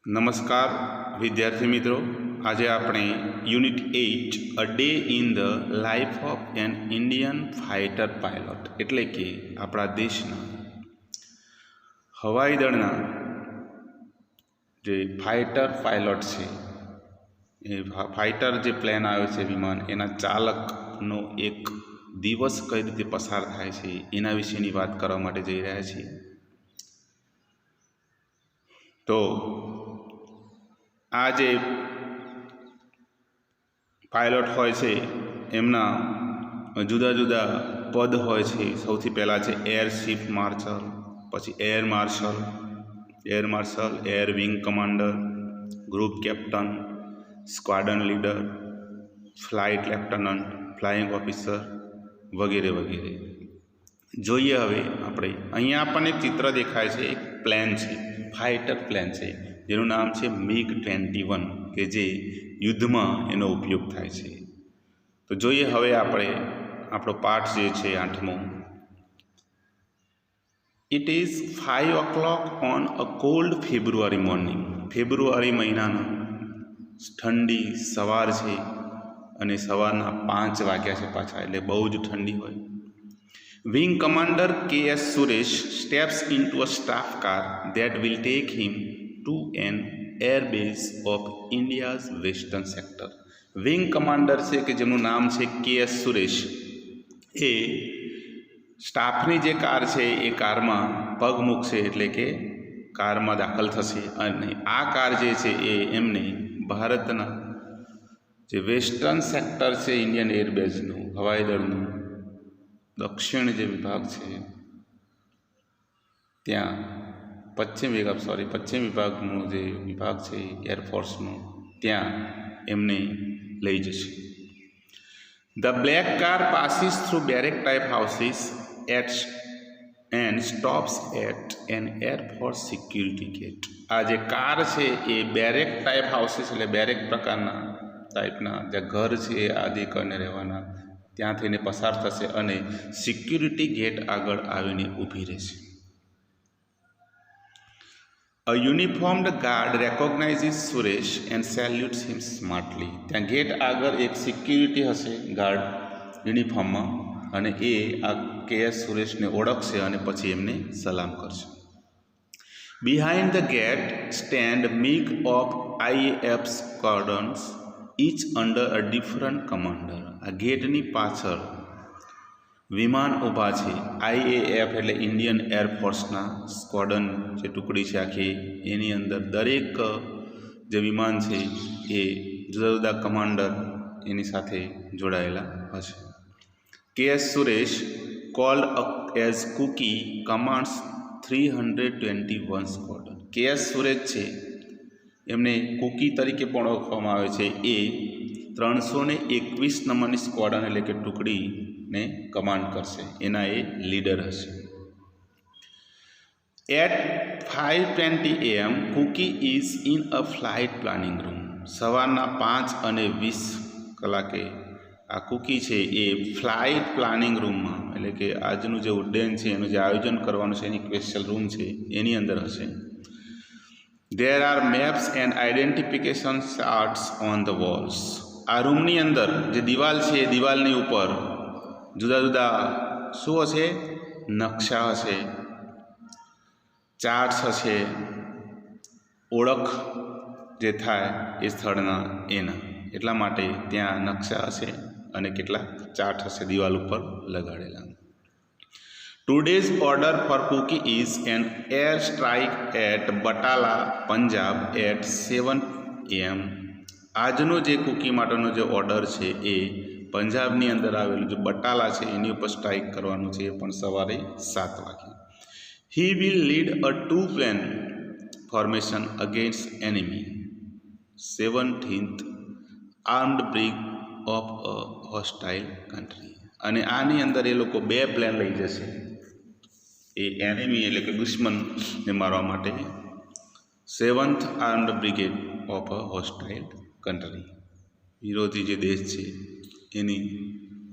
નમસ્કાર વિદ્યાર્થી મિત્રો, આજે આપણે unit 8 a day in the life of N Indian fighter pilot એટલે કે આપણા દેશના હવાઈ દળના જે ફાઇટર પાયલોટ છે, એ ફાઇટર જે પ્લેન આવે છે વિમાન, એના ચાલકનો એક દિવસ કઈ રીતે પસાર થાય છે એના વિશેની વાત કરવા માટે જઈ રહ્યા છીએ. તો આ જે પાયલોટ હોય છે એમના જુદા જુદા પદ હોય છે. સૌથી પહેલાં છે એર ચીફ માર્શલ, પછી air marshal, air wing commander, group captain, squadron leader, flight lieutenant, flying officer વગેરે વગેરે. જોઈએ હવે આપણે, અહીંયા આપણને એક ચિત્ર દેખાય છે. એક પ્લેન છે, ફાઇટર પ્લેન છે, જેનું નામ છે MiG-21, કે જે યુદ્ધમાં એનો ઉપયોગ થાય છે. તો જોઈએ હવે આપણે આપણો પાઠ જે છે 8મો. It is 5 o'clock on a cold February morning. ફેબ્રુઆરી મહિનાનો ઠંડી સવાર છે અને સવારના 5 વાગ્યા છે પાછા, એટલે બહુ જ ઠંડી હોય. Wing Commander K.S. Suresh steps into a staff car that will take him to an air base of India's western sector. Wing Commander છે કે જેમનું નામ છે K.S. સુરેશ, એ સ્ટાફની જે કાર છે એ કારમાં પગ મૂકશે, એટલે કે કારમાં દાખલ થશે અને આ કાર જે છે એ એમને ભારતના જે વેસ્ટર્ન સેક્ટર છે ઇન્ડિયન એરબેઝનું, હવાઈ દળનું દક્ષિણ જે વિભાગ છે ત્યાં પશ્ચિમ વિભાગનો જે વિભાગ છે એરફોર્સનો, ત્યાં એમને લઈ જશે. The black car passes through barrack type houses and stops at an air force security gate. આ જે કાર છે એ બેરેક ટાઈપ હાઉસીસ એટલે બેરેક પ્રકારના ટાઈપના જે ઘર છે આદિ કરીને રહેવાના, ત્યાં થઈને પસાર થશે અને સિક્યુરિટી ગેટ આગળ આવીને ઊભી રહેશે. A uniformed guard recognises Suresh and salutes him smartly. ત્યાં ગેટ આગળ એક સિક્યુરિટી હશે ગાર્ડ યુનિફોર્મમાં, અને એ આ K.S. સુરેશને ઓળખશે અને પછી એમને સલામ કરશે. Behind the gate stand MiG of IAF squadrons, each under a different commander. આ ગેટની પાછળ વિમાન ઊભા છે. IAF એટલે ઇન્ડિયન એરફોર્સના સ્ક્વોડ્રન જે ટુકડી છે આખી, એની અંદર દરેક જે વિમાન છે એ જુદા જુદા કમાન્ડર એની સાથે જોડાયેલા હશે. K.S. Suresh called as Cookie commands 321 squadron. K.S. Suresh છે એમને કુકી તરીકે પણ ઓળખવામાં આવે છે. એ 321 નંબરની સ્ક્વોડ્રન એટલે કે ટુકડીને કમાન્ડ કરશે, એના એ લીડર હશે. At 5:20 AM Cookie is in a flight planning room. સવારના 5:20 આ કુકી છે એ ફ્લાઇટ પ્લાનિંગ રૂમમાં, એટલે કે આજનું જે ઉડ્ડયન છે એનું જે આયોજન કરવાનું છે એની સ્પેશિયલ રૂમ છે એની અંદર હશે. There are maps and identification charts on the walls. આ રૂમની અંદર જે દિવાલ છે એ દિવાલની ઉપર જુદા જુદા શું હશે? નકશા હશે, ચાર્ટ્સ હશે, ઓળખ જે થાય એ સ્થળના એના, એટલા માટે ત્યાં નકશા હશે અને કેટલાક ચાર્ટ હશે દિવાલ ઉપર લગાડેલા. Today's order for Kuki is an air strike at Batala, Punjab at 7 AM. આજનો જે કુકી માટેનો જે ઓર્ડર છે એ પંજાબની અંદર આવેલું જે બટાલા છે એની ઉપર સ્ટ્રાઇક કરવાનું છે, એ પણ સવારે 7 વાગે. He will lead a 2-plan formation against enemy 17th Armed Brigade of a hostile country. અને આની અંદર એ લોકો 2 પ્લાન લઈ જશે, એ એનિમી એટલે કે દુશ્મનને મારવા માટે 7th armed brigade of a હોસ્ટાઇલ country, વિરોધી જે દેશ છે એની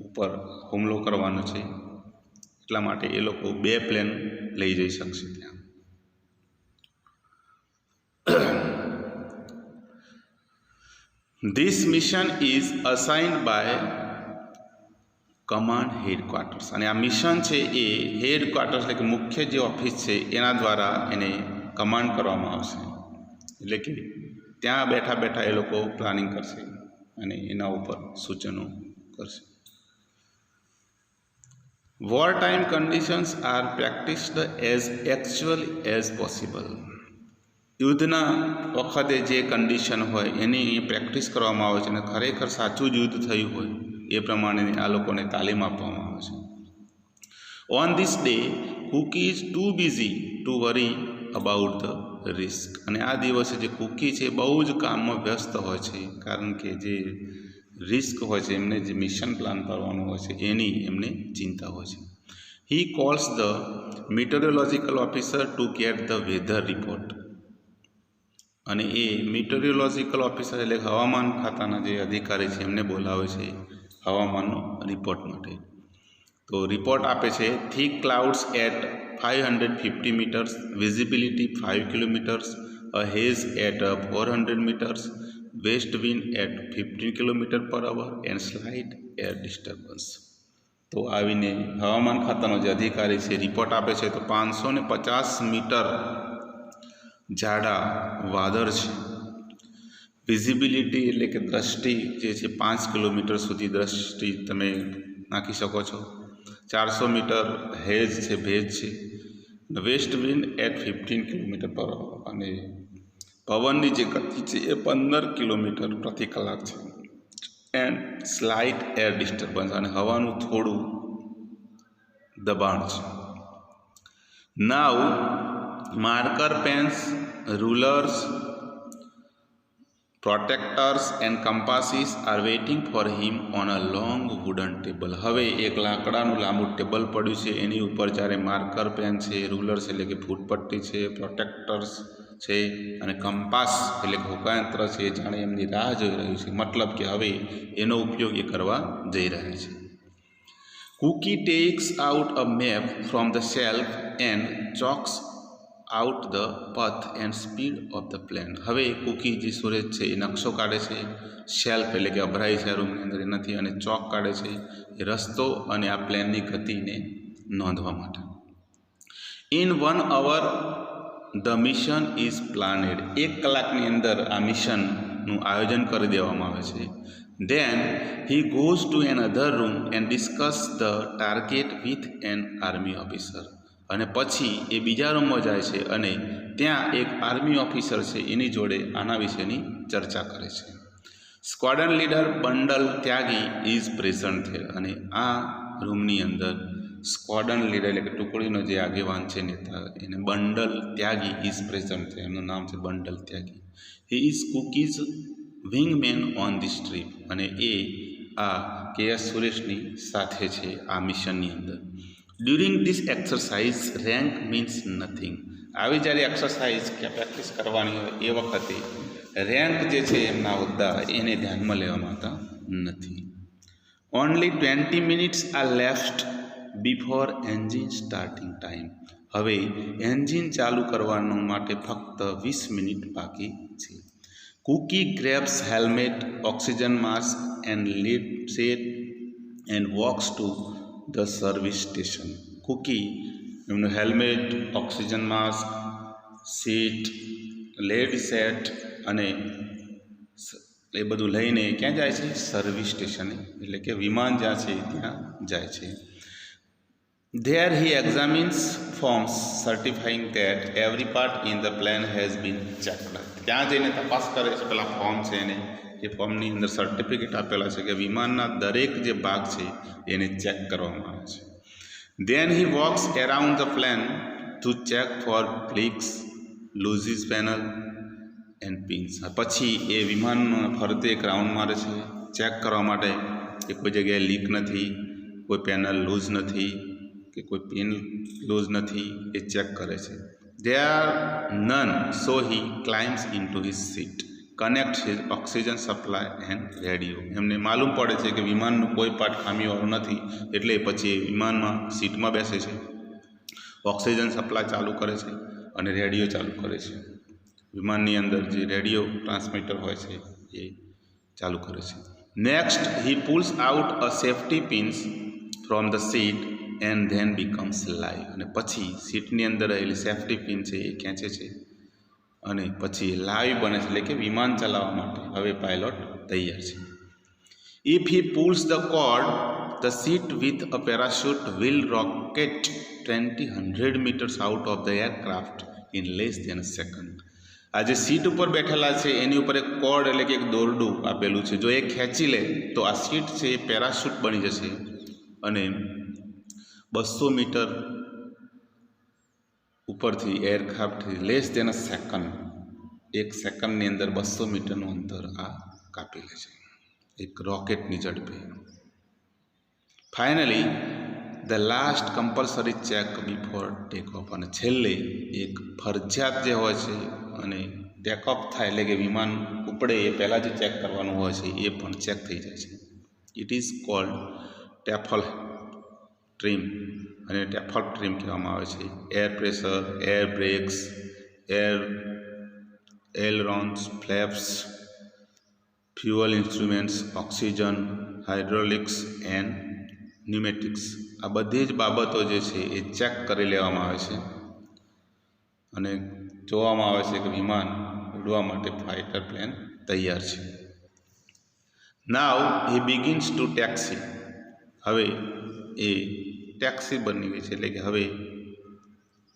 ઉપર હુમલો કરવાનો છે, એટલા માટે એ લોકો 2 પ્લેન લઈ જઈ શકશે ત્યાં. This mission is assigned by command headquarters, અને આ મિશન છે એ હેડક્વાર્ટર્સ એટલે કે મુખ્ય જે ઓફિસ છે એના દ્વારા એને કમાન્ડ કરવામાં આવશે. એટલે કે ત્યાં બેઠા બેઠા એ લોકો પ્લાનિંગ કરશે અને એના ઉપર સૂચનો કરશે. War time conditions are practised as actual as possible. યુદ્ધના વખતે જે કન્ડિશન હોય એની પ્રેક્ટિસ કરવામાં આવે છે અને ખરેખર સાચું જ યુદ્ધ થયું હોય એ પ્રમાણે આ લોકોને તાલીમ આપવામાં આવે છે. On this day Cookie is too busy to worry about the risk. અને આ દિવસે જે કુકી છે બહુ જ કામમાં વ્યસ્ત હોય છે, કારણ કે જે રિસ્ક હોય છે એમને જે મિશન પ્લાન કરવાનું હોય છે એની એમને ચિંતા હોય છે. He calls the meteorological officer to get the weather report. અને એ મીટરોલોજીકલ ઓફિસર એટલે હવામાન ખાતાના જે અધિકારી છે એમને બોલાવે છે હવામાનનો રિપોર્ટ માટે. તો રિપોર્ટ આપે છે thick clouds at 550 metres, visibility 5 kilometres, a haze at 400 metres, west wind at 15 kilometre per hour and slight air disturbance. તો આવીને હવામાન ખાતાનો જે અધિકારી છે રિપોર્ટ આપે છે તો 550 મીટર જાડા વાદળ છે. વિઝિબિલિટી એટલે કે દ્રષ્ટિ જે છે 5 કિલોમીટર સુધી દ્રષ્ટિ તમે નાખી શકો છો. 400 મીટર હેઝ છે, ભેજ છે. Waste wind at 15 kilometre per અવર, અને પવનની જે ગતિ છે એ 15 કિલોમીટર પ્રતિ કલાક છે. એન્ડ સ્લાઇટ એર ડિસ્ટર્બન્સ, અને હવાનું થોડું દબાણ છે. Now marker pens, rulers, protractors and compasses are waiting for him on a long wooden table. હવે એક લાકડાનું લાંબુ ટેબલ પડ્યું છે, એની ઉપર જ્યારે માર્કર પેન છે, રૂલર્સ એટલે કે ફૂટપટ્ટી છે, પ્રોટેક્ટર્સ છે અને કંપાસ એટલે કે હોકાયંત્ર છે, જાણે એમની રાહ જોઈ રહ્યું છે. મતલબ કે હવે એનો ઉપયોગ એ કરવા જઈ રહ્યા છે. Cookie takes out a map from the shelf and chalks out the path and speed of the plane. હવે કુકી જે સુરેજ છે એ નકશો કાઢે છે, શેલ્ફ એટલે કે અભરાઈ છે રૂમની અંદર એનાથી, અને ચોક કાઢે છે એ રસ્તો અને આ પ્લેનની ગતિને નોંધવા માટે. In 1 hour the mission is planned. 1 કલાકની અંદર આ મિશનનું આયોજન કરી દેવામાં આવે છે. Then he goes to another room and discuss the target with an army officer. અને પછી એ બીજા રૂમમાં જાય છે અને ત્યાં એક આર્મી ઓફિસર છે એની જોડે આના વિશેની ચર્ચા કરે છે. Squadron leader bundle Tyagi is present છે, અને આ રૂમની અંદર સ્ક્વોડ્રન લીડર એટલે કે ટુકડીનો જે આગેવાન છે, નેતા, એને બંડલ ત્યાગી ઇઝ પ્રેઝન્ટ છે. એમનું નામ છે bundle Tyagi. He is cookies વિંગમેન on this trip, અને એ આ કે.એસ. સુરેશની સાથે છે આ મિશનની અંદર. During this exercise rank means nothing. આવી જ્યારે એક્સરસાઇઝ કે પ્રેક્ટિસ કરવાની હોય એ વખતે રેન્ક જે છે એમના હોદ્દા એને ધ્યાનમાં લેવામાં આવતા નથી. Only 20 minutes are left before engine starting time. હવે એન્જિન ચાલુ કરવાનું માટે ફક્ત 20 મિનિટ બાકી છે. Cookie grabs helmet, oxygen mask and leads it and walks to the service station. Cookie એમનું helmet, oxygen mask, seat, lead set અને એ બધું લઈને ક્યાં જાય છે? સર્વિસ સ્ટેશને, એટલે કે વિમાન જ્યાં છે ત્યાં જાય છે. There he examines forms certifying that every part in the plane has been checked. ત્યાં જઈને તપાસ કરે છે, પેલા ફોર્મ છે એને, એ ફોર્મની અંદર સર્ટિફિકેટ આપેલા છે કે વિમાનના દરેક જે ભાગ છે એને ચેક કરવામાં આવે છે. Then he walks around the plane to check for leaks, loose panel and pins. પછી એ વિમાનમાં ફરતે એક રાઉન્ડ મારે છે ચેક કરવા માટે કે કોઈ જગ્યાએ લીક નથી, કોઈ પેનલ લૂઝ નથી કે કોઈ પિન લૂઝ નથી, એ ચેક કરે છે. They are none, so he climbs in to his seat, connect his oxygen supply and radio. એમને માલુમ પડે છે કે વિમાનનું કોઈ પાર્ટ ખામીવાળું નથી, એટલે પછી વિમાનમાં સીટમાં બેસે છે, ઓક્સિજન સપ્લાય ચાલુ કરે છે અને રેડિયો ચાલુ કરે છે. વિમાનની અંદર જે રેડિયો ટ્રાન્સમીટર હોય છે એ ચાલુ કરે છે. Next he pulls out a safety pins from the seat and then becomes live. અને પછી સીટની અંદર રહેલી સેફ્ટી પિન છે એ ખેંચે છે અને પછી લાઈવ બને છે, એટલે કે વિમાન ચલાવવા માટે હવે પાયલોટ તૈયાર છે. If he pulls the cord the seat with a parachute will rocket 100 metres out of the aircraft in less than a second. આ જે સીટ ઉપર બેઠેલા છે એની ઉપર એક કોર્ડ એટલે કે એક દોરડું આપેલું છે. જો એ ખેંચી લે તો આ સીટ છે એ પેરાશૂટ બની જશે અને 200 મીટર ઉપરથી એરક્રાફ્ટથી લેસ ધેન અ સેકન્ડ, એક સેકન્ડની અંદર 200 મીટરનું અંતર આ કાપી લે છે એક રોકેટની ઝડપે. Finally the last compulsory check before take off. અને છેલ્લે એક ફરજિયાત જે હોય છે અને ટેક ઓફ થાય એટલે કે વિમાન ઉપડે એ પહેલાં જે ચેક કરવાનું હોય છે એ પણ ચેક થઈ જાય છે. ઇટ ઇઝ કોલ્ડ ટેફલ ટ્રીમ. અને ટેફલ ટ્રીમ કહેવામાં આવે છે. Air pressure, air brakes, air ailerons, flaps, fuel instruments, oxygen, hydraulics and pneumatics, આ બધી જ બાબતો જે છે એ ચેક કરી લેવામાં આવે છે અને જોવામાં આવે છે કે વિમાન ઉડવા માટે ફાઇટર પ્લેન તૈયાર છે. નાવ હી બિગિન્સ ટુ ટેક્સી. હવે એ ટેક્સી બની ગઈ છે, એટલે કે હવે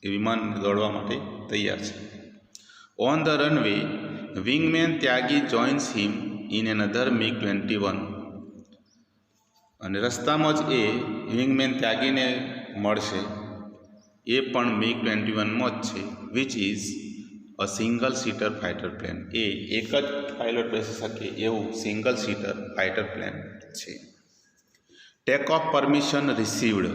એ વિમાન દોડવા માટે તૈયાર છે. On the runway wingman Tyagi joins him in another MiG-21. અને રસ્તામાં જ એ વિંગમેન ત્યાગીને મળશે, એ પણ MiG-21માં જ છે, which is a single seater fighter plane. એ એક જ પાયલોટ બેસી શકે એવું સિંગલ સીટર ફાઇટર પ્લેન છે. Take off permission received.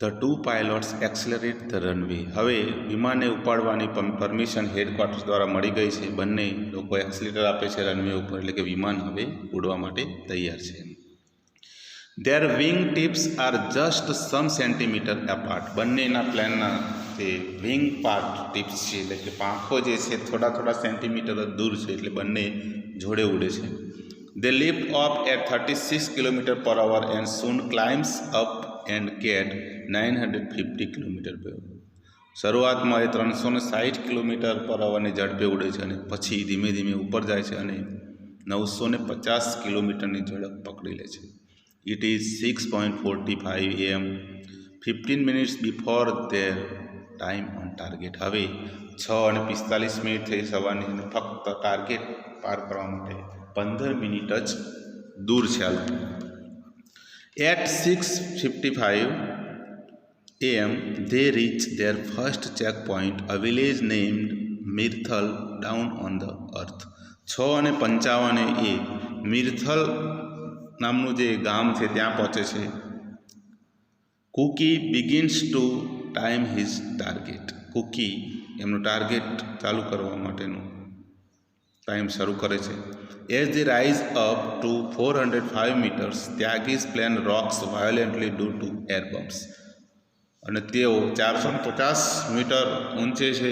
The two pilots accelerate the runway. હવે વિમાનને ઉપાડવાની પરમિશન હેડક્વાર્ટર્સ દ્વારા મળી ગઈ છે. બંને લોકો એક્સેલેટર આપે છે રનવે ઉપર, એટલે કે વિમાન હવે ઉડવા માટે તૈયાર છે. Their wing tips are just some centimetre apart. બંનેના પ્લેનના જે વિંગ પાર્ટ ટિપ્સ છે એટલે કે પાંખો જે છે થોડા સેન્ટીમીટર જ દૂર છે, એટલે બંને જોડે ઉડે છે. They lift off at 36 km/h and soon climbs up and get 950 km/h. શરૂઆતમાં એ 360 km/h ની ઝડપે ઉડે છે અને પછી ધીમે ધીમે ઉપર જાય છે અને 950 કિલોમીટરની ઝડપ પકડી લે છે. It is 6:45 AM, 15 minutes before their time on target. હવે 6:45 થઈ સવારની અને ફક્ત ટાર્ગેટ પાર કરવા માટે 15 મિનિટ જ દૂર છે આ લોકો. At 6:55 AM they reach their first checkpoint, a village named Mirthal down on the earth. 6:55 મિર્થલ નામનું જે ગામ છે ત્યાં પહોંચે છે. Cookie begins to time his target. Cookie એમનું ટાર્ગેટ ચાલુ કરવા માટેનું ટાઈમ શરૂ કરે છે. As the rise up to 405 meters, Tyagi's plane rocks violently due to air bumps. અને તેઓ 450 મીટર ઊંચે છે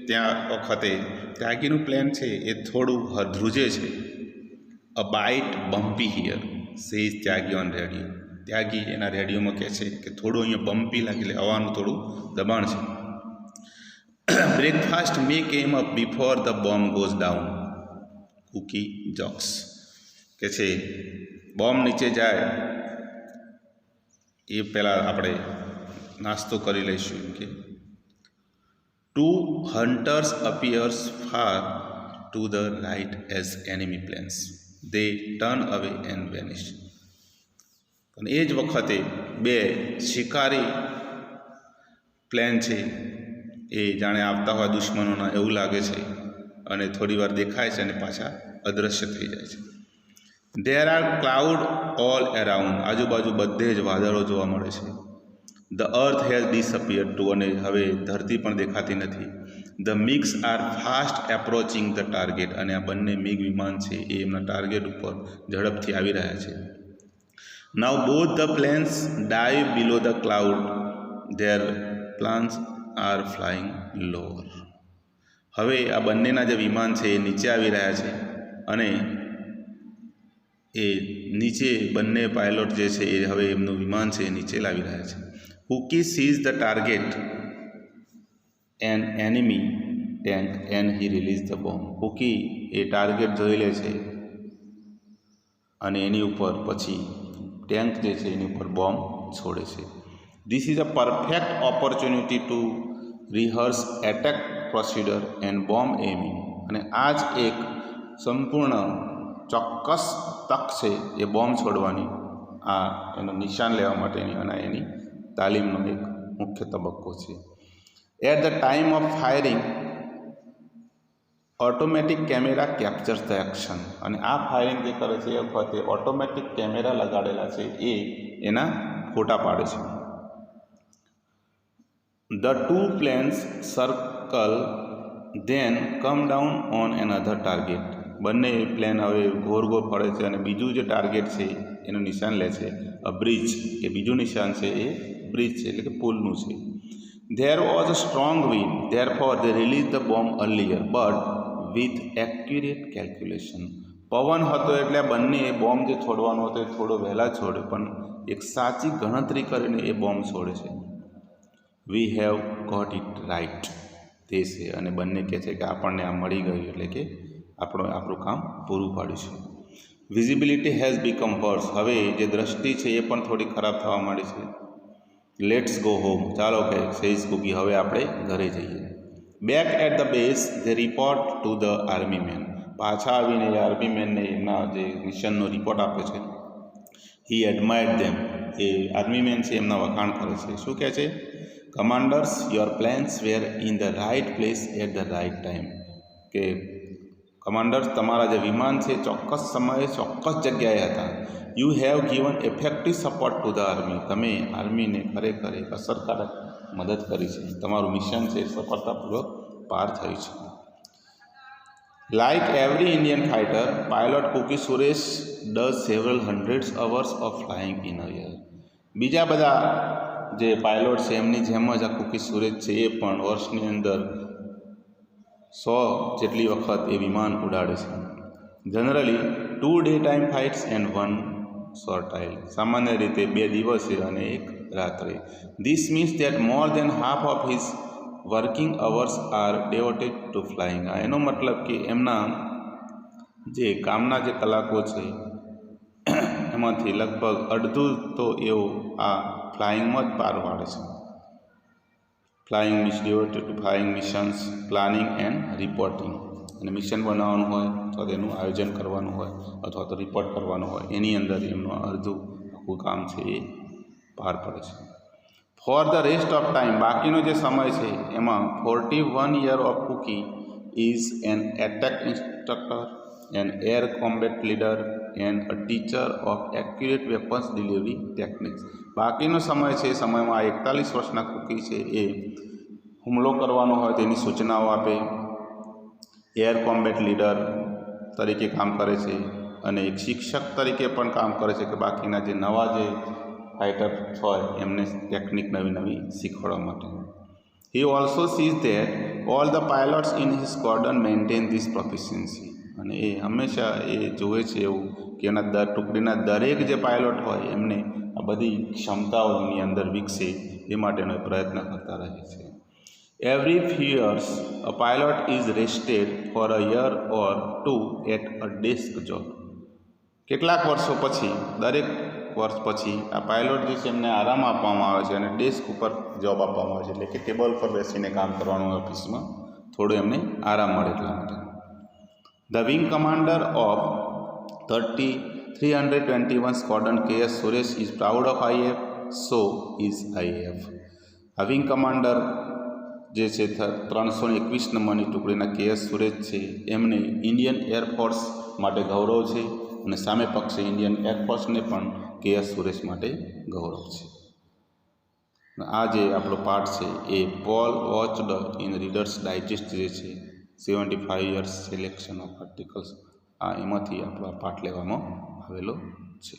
ત્યાં વખતે ત્યાગીનું પ્લેન છે એ થોડું ધ્રુજે છે. A bit bumpy here says Tyagi on radio. Tyagi એના રેડિયોમાં કહે છે કે થોડું અહીંયા બમ્પી લાગે, એટલે હવાનું થોડું દબાણ છે. Breakfast may came up before the bomb goes down. Cookie જોક્સ કે છે બોમ્બ નીચે જાય એ પહેલાં આપણે નાસ્તો કરી લઈશું એમ કે. Two hunters appears far to the right as enemy planes. They turn away and vanish. અને એ જ વખતે બે શિકારી પ્લેન છે એ જાણે આવતા હોય દુશ્મનોના એવું લાગે છે અને થોડી વાર દેખાય છે અને પાછા અદૃશ્ય થઈ જાય છે. There are cloud all around. આજુબાજુ બધે જ વાદળો જોવા મળે છે. The earth has disappeared too. અને હવે ધરતી પણ દેખાતી નથી. The MiGs are fast approaching the target. અને આ બંને મિગ વિમાન છે એ એમના ટાર્ગેટ ઉપર ઝડપથી આવી રહ્યા છે. Now both the planes dive below the cloud. Their planes are flying lower. હવે આ બંનેના જે વિમાન છે એ નીચે આવી રહ્યા છે અને એ નીચે બંને પાયલોટ જે છે એ હવે એમનું વિમાન છે એ નીચે લાવી રહ્યા છે. Cookie sees the target an enemy tank and he release the bomb. Cookie એ ટાર્ગેટ જોઈ લે છે અને એની ઉપર પછી ટેન્ક જે છે એની ઉપર બોમ્બ છોડે છે. This is a perfect opportunity to rehearse attack procedure and bomb aiming. અને આ જ એક સંપૂર્ણ ચોક્કસ તક છે એ બોમ્બ છોડવાની, આ એનું નિશાન લેવા માટેની અને એની તાલીમનો એક મુખ્ય તબક્કો છે. At the time of firing automatic camera captures the action. અને આ ફાયરિંગ જે કરે છે એ વખતે ઓટોમેટિક કેમેરા લગાડેલા છે એ એના ફોટા પાડે છે. The two planes circle then come down on another target. બંને પ્લેન હવે ગોળ ગોળ ફરે છે અને બીજું જે ટાર્ગેટ છે એનું નિશાન લે છે. અ બ્રિજ, એ બીજું નિશાન છે એ બ્રિજ છે એટલે કે પુલનું છે. There was a strong wind therefore they release the bomb earlier but with accurate calculation. પવન હતો એટલે આ બંને બોમ્બ જે છોડવાનો હતો એ થોડો વહેલા છોડ્યો, પણ એક સાચી ગણતરી કરીને એ બોમ્બ છોડે છે. We have got it right, તે છે. અને બંને કહે છે કે આપણને આ મળી ગયું, એટલે કે આપણું કામ પૂરું પાડ્યું છે. Visibility has become worse. હવે જે દ્રષ્ટિ છે એ પણ થોડી ખરાબ થવા માંડી છે. Let's go home. ચાલો કે સેઝ કુકી, હવે આપણે ઘરે જઈએ. Back at the base they report to the army man. પાછા આવીને એ આર્મી મેનને એમના જે મિશનનો રિપોર્ટ આપે છે. હી એડમાયર્ડ ધેમ. એ આર્મી મેન છે એમના વખાણ કરે છે. શું કહે છે? Commanders, your planes were in the right place at the right time. કે કમાન્ડર્સ, તમારા જે વિમાન છે ચોક્કસ સમયે ચોક્કસ જગ્યાએ હતા. You have given effective support to the army. તમે આર્મીને ખરેખર એક અસરકારક મદદ કરી છે. તમારું મિશન છે સફળતાપૂર્વક પાર થયું છે. Like every Indian fighter, pilot Cookie Suresh does several hundreds hours of flying in a year. બીજા બધા જે પાયલોટ છે એમની જેમ જ આ કુકી સુરેશ છે એ પણ વર્ષની અંદર 100 જેટલી વખત એ વિમાન ઉડાડે છે. Generally 2 day time fights and 1 sortie. સામાન્ય રીતે 2 દિવસે અને 1 રાત્રે. This means that more than half of his working hours are devoted to flying. એનો મતલબ કે એમના જે કામના જે કલાકો છે એમાંથી લગભગ અડધું તો એવો આ ફ્લાઇંગમાં જ પાર પાડે છે. Flying means devoted to flying missions, planning and reporting. અને મિશન બનાવવાનું હોય અથવા તેનું આયોજન કરવાનું હોય અથવા તો રિપોર્ટ કરવાનું હોય, એની અંદર એમનું અડધું આખું કામ છે એ પાર પડે છે. For the rest of time, બાકીનો જે સમય છે એમાં 41 year of Cookie is an attack instructor, an air combat leader and a teacher of accurate weapons delivery techniques. બાકીનો સમય છે એ સમયમાં 41 વર્ષના કુકી છે એ હુમલો કરવાનો હોય તેની સૂચનાઓ આપે, એર કોમ્બેટ લીડર તરીકે કામ કરે છે અને એક શિક્ષક તરીકે પણ કામ કરે છે કે બાકીના જે નવા જે ફાઇટર હોય એમને ટેકનિક નવી નવી શીખવાડવા માટે. He also sees that all the pilots in his squadron maintain this proficiency. અને એ હંમેશા એ જોવે છે એવું કે એના ટુકડીના દરેક જે પાયલોટ હોય એમને આ બધી ક્ષમતાઓ એમની અંદર વિકસે એ માટેનો પ્રયત્ન કરતા રહે છે. Every few years a pilot is rested for a year or 2 at a desk job. કેટલાક વર્ષો પછી, દરેક વર્ષ પછી આ પાયલોટ જે છે એમને આરામ આપવામાં આવે છે અને ડેસ્ક ઉપર જોબ આપવામાં આવે છે, એટલે કે ટેબલ પર બેસીને કામ કરવાનું ઓફિસમાં, થોડું એમને આરામ મળે એટલા માટે. The wing commander of 321 squadron KS Suresh is proud of IAF, so is IAF. આ વિંગ કમાન્ડર જે છે 321 નંબરની ટુકડીના KS સુરેશ છે એમને ઇન્ડિયન એરફોર્સ માટે ગૌરવ છે અને સામે પક્ષે ઇન્ડિયન એરફોર્સને પણ KS સુરેશ માટે ગૌરવ છે. આ જે આપણો પાઠ છે એ Paul watched in Reader's Digest જે છે 75 યર્સ સિલેક્શન ઓફ આર્ટિકલ્સ, આ એમાંથી આપણો આ પાઠ લેવામાં આવેલો છે.